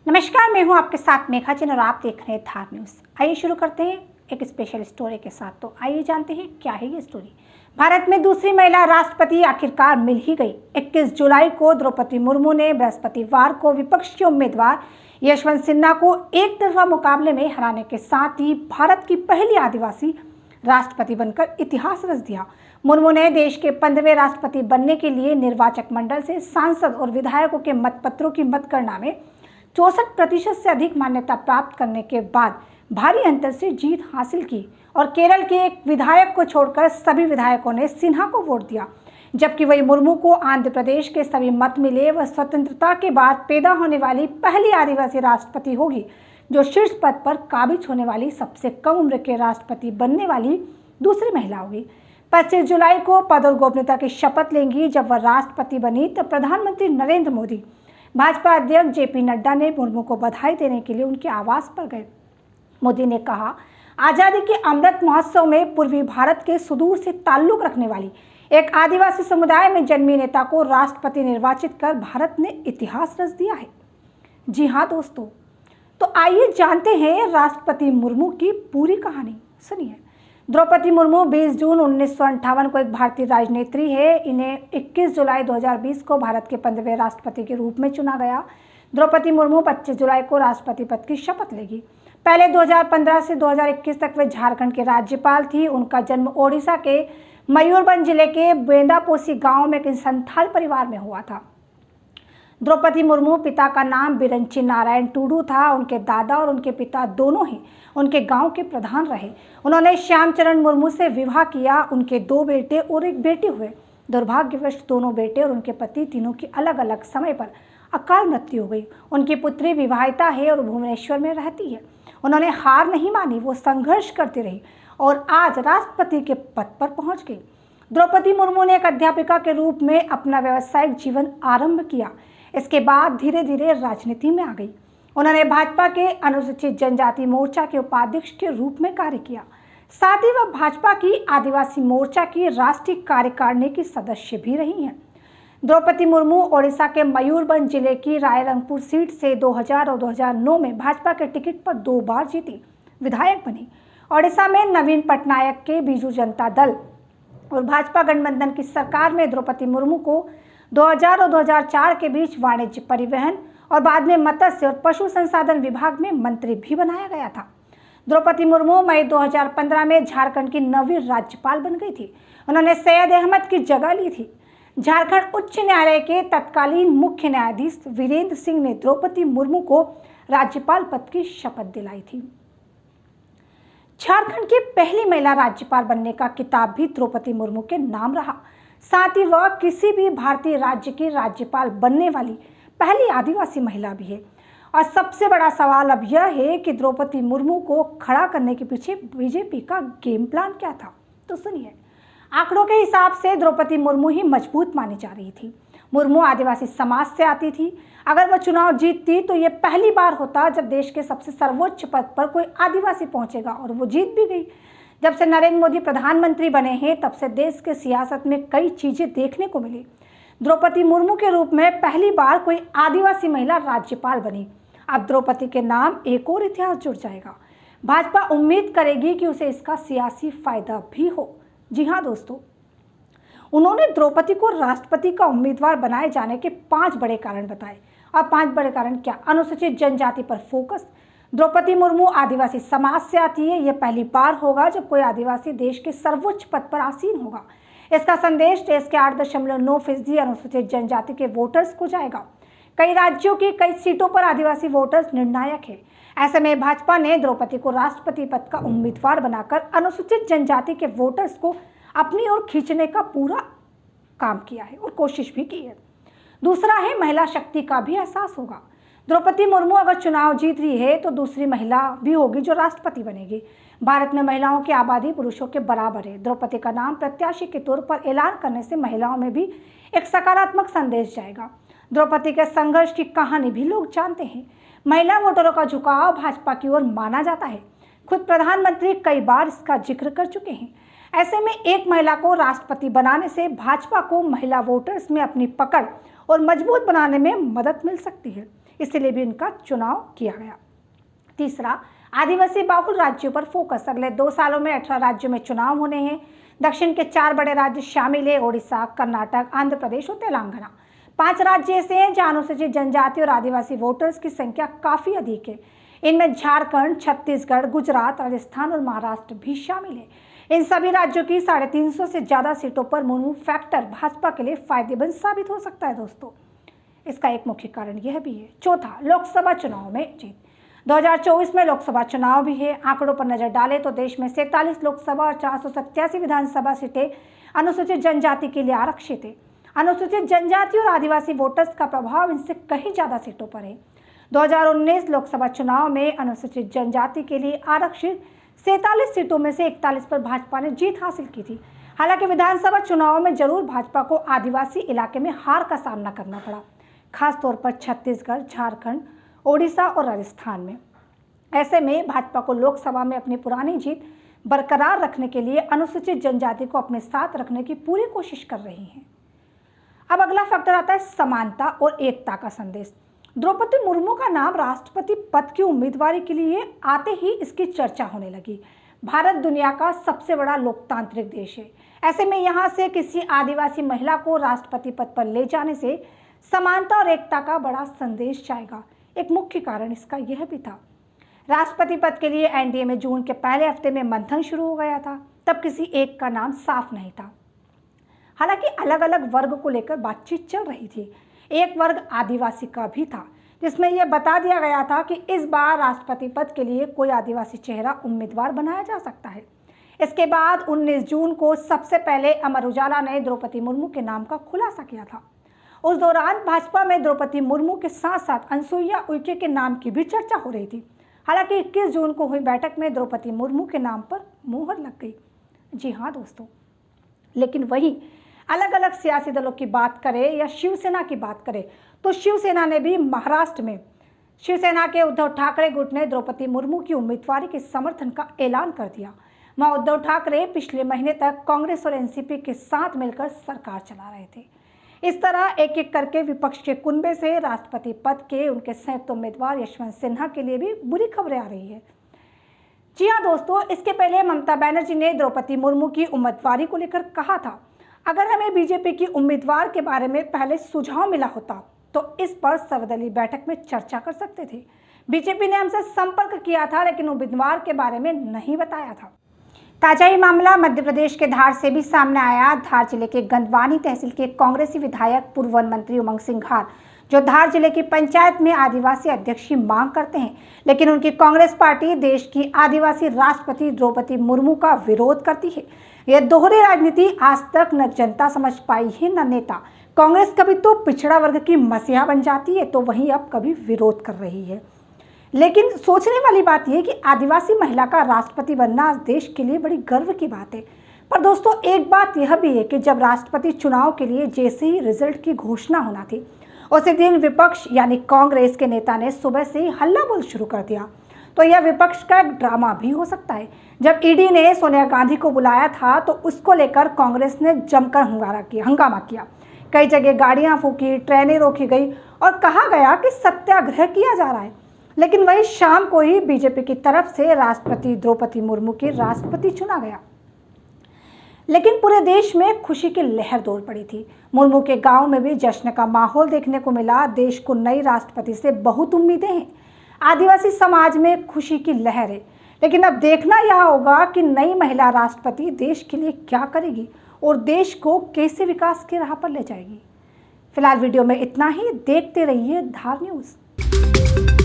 नमस्कार, मैं हूं आपके साथ मेघा जैन और आप देख रहे हैं धार न्यूज़। आइए शुरू करते हैं एक स्पेशल स्टोरी के साथ। तो आइए जानते हैं क्या है ये स्टोरी। भारत में दूसरी महिला राष्ट्रपति आखिरकार मिल ही गई। 21 जुलाई को द्रौपदी मुर्मू ने बृहस्पतिवार को विपक्ष के उम्मीदवार यशवंत सिन्हा को एक तरफा मुकाबले में हराने के साथ ही भारत की पहली आदिवासी राष्ट्रपति बनकर इतिहास रच दिया। मुर्मू ने देश के 15वें राष्ट्रपति बनने के लिए निर्वाचक मंडल से सांसद और विधायकों के मतपत्रों की मतगणना में 64% से अधिक मान्यता प्राप्त करने के बाद भारी अंतर से जीत हासिल की और केरल के एक विधायक को छोड़कर सभी विधायकों ने सिन्हा को वोट दिया, जबकि वही मुर्मू को आंध्र प्रदेश के सभी मत मिले। वह स्वतंत्रता के बाद पैदा होने वाली पहली आदिवासी राष्ट्रपति होगी जो शीर्ष पद पर काबिज होने वाली सबसे कम उम्र के राष्ट्रपति बनने वाली दूसरी महिला होगी। 25 जुलाई को पद और गोपनीयता की शपथ लेंगी। जब वह राष्ट्रपति बनी तब प्रधानमंत्री नरेंद्र मोदी, भाजपा अध्यक्ष जेपी नड्डा ने मुर्मू को बधाई देने के लिए उनके आवास पर गए। मोदी ने कहा, आज़ादी के अमृत महोत्सव में पूर्वी भारत के सुदूर से ताल्लुक रखने वाली एक आदिवासी समुदाय में जन्मी नेता को राष्ट्रपति निर्वाचित कर भारत ने इतिहास रच दिया है। जी हाँ दोस्तों, तो आइए जानते हैं राष्ट्रपति मुर्मू की पूरी कहानी। सुनिए। द्रौपदी मुर्मू 20 जून 1958 को एक भारतीय राजनेत्री है। इन्हें 21 जुलाई 2020 को भारत के 15वें राष्ट्रपति के रूप में चुना गया। द्रौपदी मुर्मू 25 जुलाई को राष्ट्रपति पद की शपथ लेगी। पहले 2015 से 2021 तक वे झारखंड के राज्यपाल थी। उनका जन्म ओडिशा के मयूरभंज जिले के बेंदापोसी गांव में एक संथाल परिवार में हुआ था। द्रौपदी मुर्मू पिता का नाम बिरंची नारायण टूडू था। उनके दादा और उनके पिता दोनों ही उनके गांव के प्रधान रहे। उन्होंने श्यामचरण मुर्मू से विवाह किया। उनके 2 बेटे और एक बेटी हुए। दुर्भाग्यवश दोनों बेटे और उनके पति तीनों की अलग अलग समय पर अकाल मृत्यु हो गई। उनकी पुत्री विवाहिता है और भुवनेश्वर में रहती है। उन्होंने हार नहीं मानी, वो संघर्ष करती रही और आज राष्ट्रपति के पद पर पहुंच गई। द्रौपदी मुर्मू ने एक अध्यापिका के रूप में अपना व्यावसायिक जीवन आरंभ किया। इसके बाद धीरे धीरे राजनीति में आ गई। उन्होंने भाजपा के अनुसूचित जनजाति मोर्चा के उपाध्यक्ष के रूप में कार्य किया। साथ ही वह भाजपा की आदिवासी मोर्चा की राष्ट्रीय कार्यकारिणी की सदस्य भी रही हैं। द्रौपदी मुर्मू ओडिशा के मयूरभंज जिले की रायरंगपुर सीट से 2000 और 2009 में भाजपा के टिकट पर 2 बार जीती विधायक बनी। ओडिशा में नवीन पटनायक के बीजू जनता दल और भाजपा गठबंधन की सरकार में द्रौपदी मुर्मू को 2000 और 2004 के बीच वाणिज्य, परिवहन और बाद में मत्स्य और पशु संसाधन विभाग में मंत्री भी बनाया गया था। द्रौपदी मुर्मू मई 2015 में झारखंड की 9वीं राज्यपाल बन गई थी। उन्होंने सैयद अहमद की जगह ली थी। झारखंड उच्च न्यायालय के तत्कालीन मुख्य न्यायाधीश वीरेंद्र सिंह ने द्रौपदी मुर्मू को राज्यपाल पद की शपथ दिलाई थी। झारखंड की पहली महिला राज्यपाल बनने का खिताब भी द्रौपदी मुर्मू के नाम रहा। साथ ही वह किसी भी भारतीय राज्य की राज्यपाल बनने वाली पहली आदिवासी महिला भी है। और सबसे बड़ा सवाल अब यह है कि द्रौपदी मुर्मू को खड़ा करने के पीछे बीजेपी का गेम प्लान क्या था। तो सुनिए। आंकड़ों के हिसाब से द्रौपदी मुर्मू ही मजबूत मानी जा रही थी। मुर्मू आदिवासी समाज से आती थी। अगर वह चुनाव जीतती तो ये पहली बार होता जब देश के सबसे सर्वोच्च पद पर कोई आदिवासी पहुंचेगा, और वो जीत भी गई। जब से नरेंद्र मोदी प्रधानमंत्री बने हैं तब से देश के सियासत में कई चीजें देखने को मिली। द्रौपदी मुर्मू के रूप में पहली बार कोई आदिवासी महिला राज्यपाल बनी। अब द्रौपदी के नाम एक और इतिहास जुड़ जाएगा। भाजपा उम्मीद करेगी कि उसे इसका सियासी फायदा भी हो। जी हाँ दोस्तों, उन्होंने द्रौपदी को राष्ट्रपति का उम्मीदवार बनाए जाने के 5 बड़े कारण बताए। और 5 बड़े कारण क्या? अनुसूचित जनजाति पर फोकस। द्रौपदी मुर्मू आदिवासी समाज से आती है। यह पहली बार होगा जब कोई आदिवासी देश के सर्वोच्च पद पर आसीन होगा। इसका संदेश देश के 8.9% अनुसूचित जनजाति के वोटर्स को जाएगा। कई राज्यों की कई सीटों पर आदिवासी वोटर्स निर्णायक है। ऐसे में भाजपा ने द्रौपदी को राष्ट्रपति पद का उम्मीदवार बनाकर अनुसूचित जनजाति के वोटर्स को अपनी ओर खींचने का पूरा काम किया है और कोशिश भी की है। दूसरा है, महिला शक्ति का भी एहसास होगा। द्रौपदी मुर्मू अगर चुनाव जीत रही है तो दूसरी महिला भी होगी जो राष्ट्रपति बनेगी। भारत में महिलाओं की आबादी पुरुषों के बराबर है। द्रौपदी का नाम प्रत्याशी के तौर पर ऐलान करने से महिलाओं में भी एक सकारात्मक संदेश जाएगा। द्रौपदी के संघर्ष की कहानी भी लोग जानते हैं। महिला वोटरों का झुकाव भाजपा की ओर माना जाता है। खुद प्रधानमंत्री कई बार इसका जिक्र कर चुके हैं। ऐसे में एक महिला को राष्ट्रपति बनाने से भाजपा को महिला वोटर्स में अपनी पकड़ और मजबूत बनाने में मदद मिल सकती है। इसलिए भी उनका चुनाव किया गया। तीसरा, आदिवासी बाहुल राज्यों पर फोकस। अगले 2 सालों में 18 राज्यों में चुनाव होने हैं। दक्षिण के 4 बड़े राज्य शामिल है, ओडिशा, कर्नाटक, आंध्र प्रदेश और तेलंगाना। 5 राज्य ऐसे हैं जहां अनुसूचित जनजाति और आदिवासी वोटर्स की संख्या काफी अधिक है। इनमें झारखंड, छत्तीसगढ़, गुजरात, राजस्थान और महाराष्ट्र भी शामिल है। इन सभी राज्यों की 350 से ज्यादा सीटों पर मुर्मू फैक्टर भाजपा के लिए फायदेमंद साबित हो सकता है दोस्तों। इसका एक मुख्य कारण यह भी है। चौथा, लोकसभा चुनाव में जीत। 2024 में लोकसभा चुनाव भी है। आंकड़ों पर नजर डालें तो देश में 47 लोकसभा और 487 विधानसभा सीटें अनुसूचित जनजाति के लिए आरक्षित है। अनुसूचित जनजाति और आदिवासी वोटर्स का प्रभाव इनसे कहीं ज्यादा सीटों पर है। 2019 लोकसभा चुनाव में अनुसूचित जनजाति के लिए आरक्षित 47 सीटों में से 41 पर भाजपा ने जीत हासिल की थी। हालांकि विधानसभा चुनाव में जरूर भाजपा को आदिवासी इलाके में हार का सामना करना पड़ा, खासतौर पर छत्तीसगढ़, झारखंड, ओडिशा और राजस्थान में। ऐसे में भाजपा को लोकसभा में अपनी पुरानी जीत बरकरार रखने के लिए अनुसूचित जनजाति को अपने साथ रखने की पूरी कोशिश कर रही है। अब अगला फैक्टर आता है समानता और एकता का संदेश। द्रौपदी मुर्मू का नाम राष्ट्रपति पद की उम्मीदवारी के लिए आते ही इसकी चर्चा होने लगी। भारत दुनिया का सबसे बड़ा लोकतांत्रिक देश है। ऐसे में यहाँ से किसी आदिवासी महिला को राष्ट्रपति पद पर ले जाने से समानता और एकता का बड़ा संदेश जाएगा। एक मुख्य कारण इसका यह भी था, राष्ट्रपति पद के लिए एनडीए में जून के पहले हफ्ते में मंथन शुरू हो गया था। तब किसी एक का नाम साफ नहीं था। हालांकि अलग अलग वर्ग को लेकर बातचीत चल रही थी। एक वर्ग आदिवासी का भी था, जिसमें यह बता दिया गया था कि इस बार राष्ट्रपति पद के लिए कोई आदिवासी चेहरा उम्मीदवार बनाया जा सकता है। इसके बाद 19 जून को सबसे पहले अमर उजाला ने द्रौपदी मुर्मू के नाम का खुलासा किया था। उस दौरान भाजपा में द्रौपदी मुर्मू के साथ साथ अनसुईया उइके के नाम की भी चर्चा हो रही थी। हालांकि 21 जून को हुई बैठक में द्रौपदी मुर्मू के नाम पर मुहर लग गई। जी हाँ दोस्तों, लेकिन वही अलग अलग सियासी दलों की बात करें या शिवसेना की बात करें तो शिवसेना ने भी महाराष्ट्र में शिवसेना के उद्धव ठाकरे गुट ने द्रौपदी मुर्मू की उम्मीदवारी के समर्थन का ऐलान कर दिया। वहां उद्धव ठाकरे पिछले महीने तक कांग्रेस और एनसीपी के साथ मिलकर सरकार चला रहे थे। इस तरह एक एक करके विपक्ष के कुनबे से राष्ट्रपति पद के उनके संयुक्त उम्मीदवार यशवंत सिन्हा के लिए भी बुरी खबरें आ रही है। जी हाँ दोस्तों, इसके पहले ममता बनर्जी ने द्रौपदी मुर्मू की उम्मीदवारी को लेकर कहा था, अगर हमें बीजेपी की उम्मीदवार के बारे में पहले सुझाव मिला होता तो इस पर सर्वदलीय बैठक में चर्चा कर सकते थे। बीजेपी ने हमसे संपर्क किया था लेकिन उम्मीदवार के बारे में नहीं बताया था। ताजा ही मामला मध्य प्रदेश के धार से भी सामने आया। धार जिले के गंदवानी तहसील के कांग्रेसी विधायक पूर्व वन मंत्री उमंग सिंघार, जो धार जिले की पंचायत में आदिवासी अध्यक्ष की मांग करते हैं, लेकिन उनकी कांग्रेस पार्टी देश की आदिवासी राष्ट्रपति द्रौपदी मुर्मू का विरोध करती है। यह दोहरी राजनीति आज तक न जनता समझ पाई है न नेता। कांग्रेस कभी तो पिछड़ा वर्ग की मसीहा बन जाती है तो वहीं अब कभी विरोध कर रही है। लेकिन सोचने वाली बात यह कि आदिवासी महिला का राष्ट्रपति बनना आज देश के लिए बड़ी गर्व की बात है। पर दोस्तों, एक बात यह भी है कि जब राष्ट्रपति चुनाव के लिए जैसे ही रिजल्ट की घोषणा होना थी, उसी दिन विपक्ष यानी कांग्रेस के नेता ने सुबह से ही हल्ला बोल शुरू कर दिया। तो यह विपक्ष का एक ड्रामा भी हो सकता है। जब ईडी ने सोनिया गांधी को बुलाया था तो उसको लेकर कांग्रेस ने जमकर हंगामा किया। कई जगह गाड़ियां फूकी, ट्रेनें रोकी गई और कहा गया कि सत्याग्रह किया जा रहा है। लेकिन वही शाम को ही बीजेपी की तरफ से राष्ट्रपति द्रौपदी मुर्मू की राष्ट्रपति चुना गया। लेकिन पूरे देश में खुशी की लहर दौड़ पड़ी थी। मुर्मू के गांव में भी जश्न का माहौल देखने को मिला। देश को नई राष्ट्रपति से बहुत उम्मीदें हैं। आदिवासी समाज में खुशी की लहर है। लेकिन अब देखना यह होगा कि नई महिला राष्ट्रपति देश के लिए क्या करेगी और देश को कैसे विकास की राह पर ले जाएगी। फिलहाल वीडियो में इतना ही। देखते रहिए धार न्यूज़।